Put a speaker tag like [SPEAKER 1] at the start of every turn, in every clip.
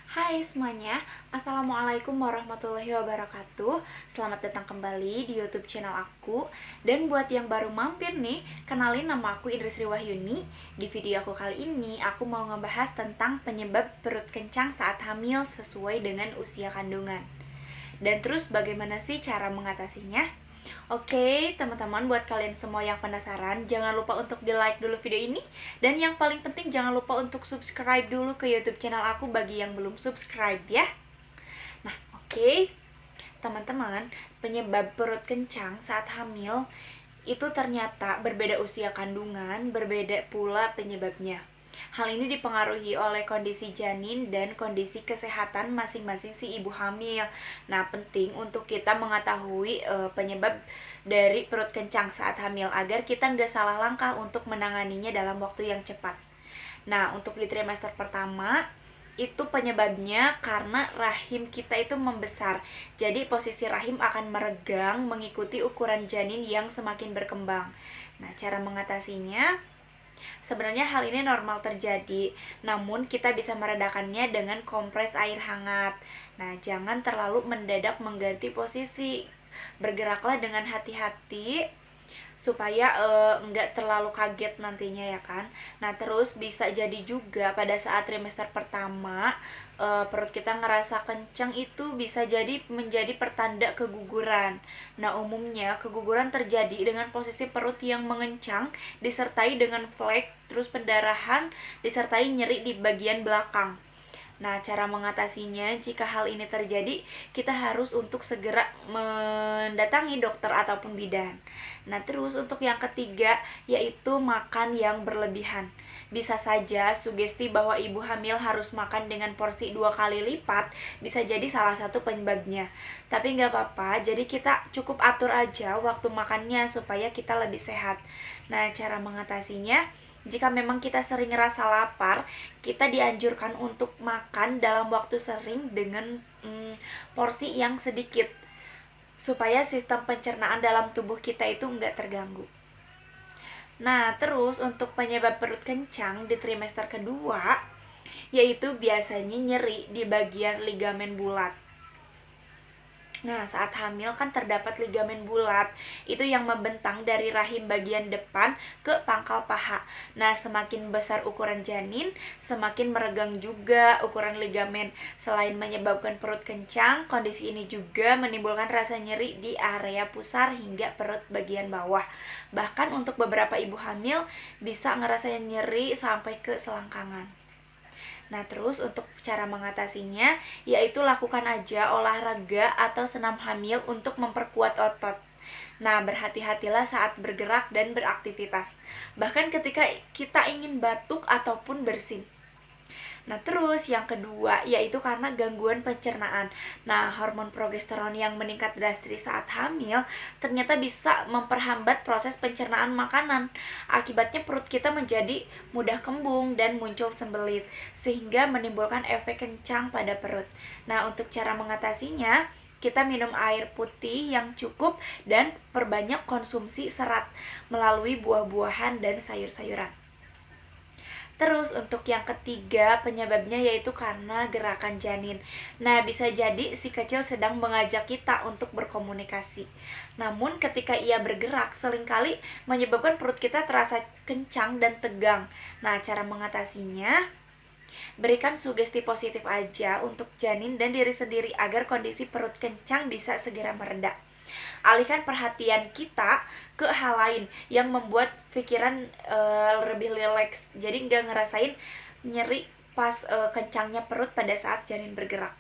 [SPEAKER 1] Hai semuanya, Assalamualaikum warahmatullahi wabarakatuh. Selamat datang kembali di YouTube channel aku. Dan buat yang baru mampir nih, kenalin, nama aku Indrisri Wahyuni. Di video aku kali ini, aku mau ngebahas tentang penyebab perut kencang saat hamil sesuai dengan usia kandungan. Dan terus bagaimana sih cara mengatasinya? Oke, teman-teman, buat kalian semua yang penasaran, jangan lupa untuk di-like dulu video ini. Dan yang paling penting, jangan lupa untuk subscribe dulu ke YouTube channel aku bagi yang belum subscribe ya. Nah, oke. Teman-teman, penyebab perut kencang saat hamil itu ternyata berbeda usia kandungan, berbeda pula penyebabnya. Hal ini dipengaruhi oleh kondisi janin dan kondisi kesehatan masing-masing si ibu hamil. Nah, penting untuk kita mengetahui penyebab dari perut kencang saat hamil agar kita nggak salah langkah untuk menanganinya dalam waktu yang cepat. Nah, untuk di trimester pertama, itu penyebabnya karena rahim kita itu membesar. Jadi posisi rahim akan meregang mengikuti ukuran janin yang semakin berkembang. Nah, cara mengatasinya, sebenarnya hal ini normal terjadi, namun kita bisa meredakannya dengan kompres air hangat. Nah, jangan terlalu mendadak mengganti posisi. Bergeraklah dengan hati-hati supaya nggak terlalu kaget nantinya ya kan. Nah, terus bisa jadi juga pada saat trimester pertama perut kita ngerasa kencang, itu bisa jadi menjadi pertanda keguguran. Nah, umumnya keguguran terjadi dengan posisi perut yang mengencang disertai dengan flek, terus pendarahan disertai nyeri di bagian belakang. Nah, cara mengatasinya jika hal ini terjadi, kita harus untuk segera mendatangi dokter ataupun bidan. Nah, terus untuk yang ketiga, yaitu makan yang berlebihan. Bisa saja sugesti bahwa ibu hamil harus makan dengan porsi 2 kali lipat bisa jadi salah satu penyebabnya. Tapi nggak apa-apa, jadi kita cukup atur aja waktu makannya supaya kita lebih sehat. Nah, cara mengatasinya, jika memang kita sering ngerasa lapar, kita dianjurkan untuk makan dalam waktu sering dengan porsi yang sedikit supaya sistem pencernaan dalam tubuh kita itu nggak terganggu. Nah, terus untuk penyebab perut kencang di trimester kedua, yaitu biasanya nyeri di bagian ligamen bulat. Nah, saat hamil kan terdapat ligamen bulat, itu yang membentang dari rahim bagian depan ke pangkal paha. Nah, semakin besar ukuran janin, semakin meregang juga ukuran ligamen. Selain menyebabkan perut kencang, kondisi ini juga menimbulkan rasa nyeri di area pusar hingga perut bagian bawah. Bahkan untuk beberapa ibu hamil bisa ngerasain nyeri sampai ke selangkangan. Nah, terus untuk cara mengatasinya, yaitu lakukan aja olahraga atau senam hamil untuk memperkuat otot. Nah, berhati-hatilah saat bergerak dan beraktivitas, bahkan ketika kita ingin batuk ataupun bersin. Nah, terus yang kedua yaitu karena gangguan pencernaan. Nah, hormon progesteron yang meningkat drastis saat hamil ternyata bisa memperhambat proses pencernaan makanan. Akibatnya perut kita menjadi mudah kembung dan muncul sembelit, sehingga menimbulkan efek kencang pada perut. Nah, untuk cara mengatasinya, kita minum air putih yang cukup dan perbanyak konsumsi serat melalui buah-buahan dan sayur-sayuran. Terus untuk yang ketiga penyebabnya yaitu karena gerakan janin. Nah, bisa jadi si kecil sedang mengajak kita untuk berkomunikasi. Namun ketika ia bergerak seringkali menyebabkan perut kita terasa kencang dan tegang. Nah, cara mengatasinya, berikan sugesti positif aja untuk janin dan diri sendiri agar kondisi perut kencang bisa segera mereda. Alihkan perhatian kita ke hal lain yang membuat pikiran lebih rileks, jadi nggak ngerasain nyeri pas kencangnya perut pada saat janin bergerak.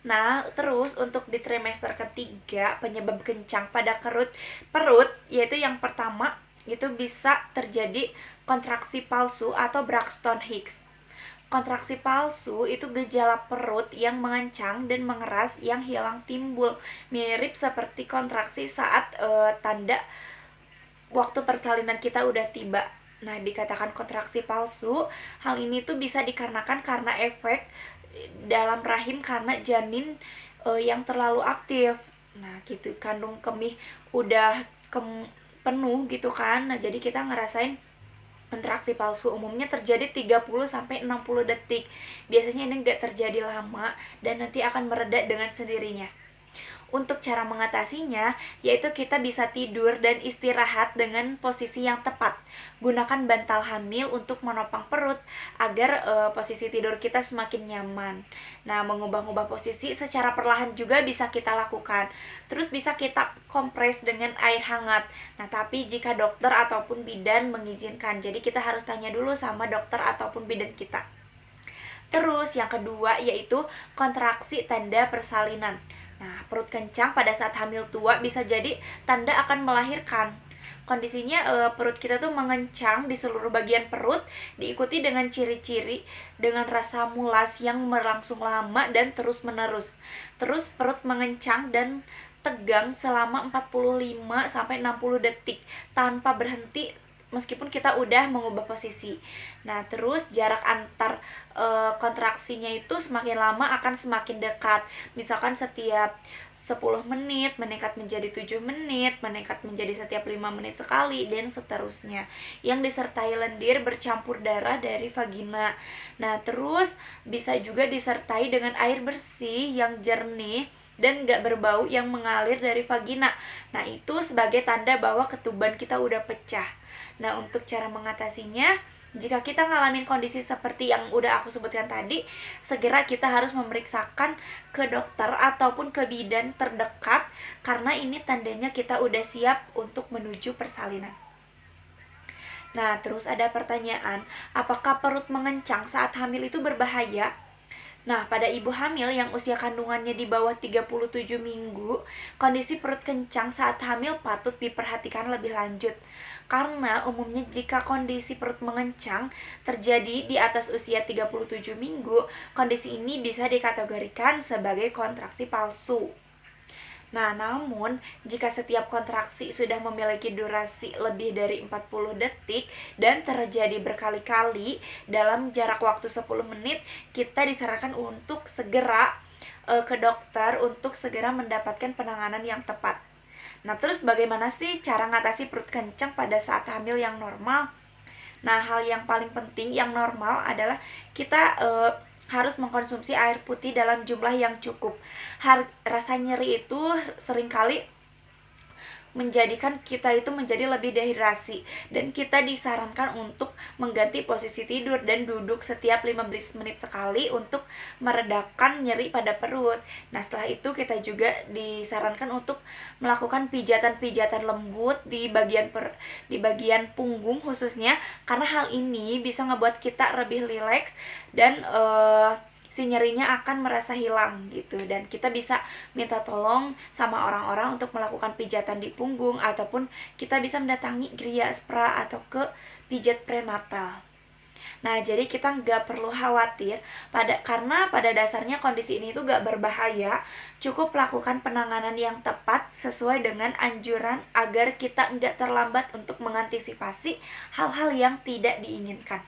[SPEAKER 1] Nah, terus untuk di trimester ketiga, penyebab kencang pada perut yaitu yang pertama, itu bisa terjadi kontraksi palsu atau Braxton Hicks. Kontraksi palsu itu gejala perut yang mengencang dan mengeras yang hilang timbul, mirip seperti kontraksi saat tanda waktu persalinan kita udah tiba. Nah, dikatakan kontraksi palsu, hal ini tuh bisa dikarenakan karena efek dalam rahim karena janin yang terlalu aktif. Nah, gitu, kandung kemih udah penuh gitu kan. Nah, jadi kita ngerasain Kontraksi palsu umumnya terjadi 30-60 detik. Biasanya ini nggak terjadi lama dan nanti akan mereda dengan sendirinya. Untuk cara mengatasinya, yaitu kita bisa tidur dan istirahat dengan posisi yang tepat. Gunakan bantal hamil untuk menopang perut agar posisi tidur kita semakin nyaman. Nah, mengubah-ubah posisi secara perlahan juga bisa kita lakukan. Terus bisa kita kompres dengan air hangat. Nah, tapi jika dokter ataupun bidan mengizinkan, jadi kita harus tanya dulu sama dokter ataupun bidan kita. Terus yang kedua yaitu kontraksi tanda persalinan. Nah, perut kencang pada saat hamil tua bisa jadi tanda akan melahirkan. Kondisinya perut kita tuh mengencang di seluruh bagian perut, diikuti dengan ciri-ciri dengan rasa mulas yang berlangsung lama dan terus-menerus. Terus perut mengencang dan tegang selama 45-60 detik tanpa berhenti meskipun kita udah mengubah posisi. Nah, terus jarak antar kontraksinya itu semakin lama akan semakin dekat. Misalkan setiap 10 menit meningkat menjadi 7 menit, meningkat menjadi setiap 5 menit sekali, dan seterusnya. Yang disertai lendir bercampur darah dari vagina. Nah, terus bisa juga disertai dengan air bersih yang jernih dan gak berbau yang mengalir dari vagina. Nah, itu sebagai tanda bahwa ketuban kita udah pecah. Nah, untuk cara mengatasinya, jika kita ngalamin kondisi seperti yang udah aku sebutkan tadi, segera kita harus memeriksakan ke dokter ataupun ke bidan terdekat, karena ini tandanya kita udah siap untuk menuju persalinan. Nah, terus ada pertanyaan, apakah perut mengencang saat hamil itu berbahaya? Nah, pada ibu hamil yang usia kandungannya di bawah 37 minggu, kondisi perut kencang saat hamil patut diperhatikan lebih lanjut. Karena umumnya jika kondisi perut mengencang terjadi di atas usia 37 minggu, kondisi ini bisa dikategorikan sebagai kontraksi palsu. Nah, namun jika setiap kontraksi sudah memiliki durasi lebih dari 40 detik dan terjadi berkali-kali dalam jarak waktu 10 menit, kita disarankan untuk segera ke dokter untuk segera mendapatkan penanganan yang tepat. Nah, terus bagaimana sih cara ngatasi perut kencang pada saat hamil yang normal? Nah, hal yang paling penting yang normal adalah kita harus mengkonsumsi air putih dalam jumlah yang cukup. Rasa nyeri itu seringkali menjadikan kita itu menjadi lebih dehidrasi, dan kita disarankan untuk mengganti posisi tidur dan duduk setiap 15 menit sekali untuk meredakan nyeri pada perut. Nah, setelah itu kita juga disarankan untuk melakukan pijatan-pijatan lembut di bagian punggung khususnya, karena hal ini bisa ngebuat kita lebih rileks dan si nyerinya akan merasa hilang gitu, dan kita bisa minta tolong sama orang-orang untuk melakukan pijatan di punggung, ataupun kita bisa mendatangi Gria Spra atau ke pijat prenatal. Nah, jadi kita nggak perlu khawatir karena pada dasarnya kondisi ini tuh nggak berbahaya. Cukup lakukan penanganan yang tepat sesuai dengan anjuran agar kita nggak terlambat untuk mengantisipasi hal-hal yang tidak diinginkan.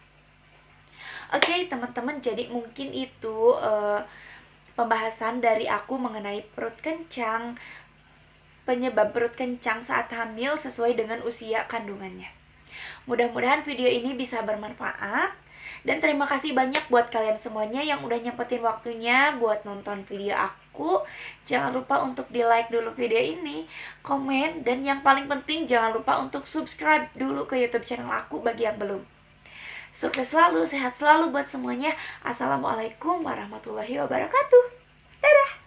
[SPEAKER 1] Oke, teman-teman, jadi mungkin itu pembahasan dari aku mengenai perut kencang, penyebab perut kencang saat hamil sesuai dengan usia kandungannya. Mudah-mudahan video ini bisa bermanfaat, dan terima kasih banyak buat kalian semuanya yang udah nyempetin waktunya buat nonton video aku. Jangan lupa untuk di like dulu video ini, komen, dan yang paling penting jangan lupa untuk subscribe dulu ke YouTube channel aku bagi yang belum. Sukses selalu, sehat selalu buat semuanya. Assalamualaikum warahmatullahi wabarakatuh. Dadah.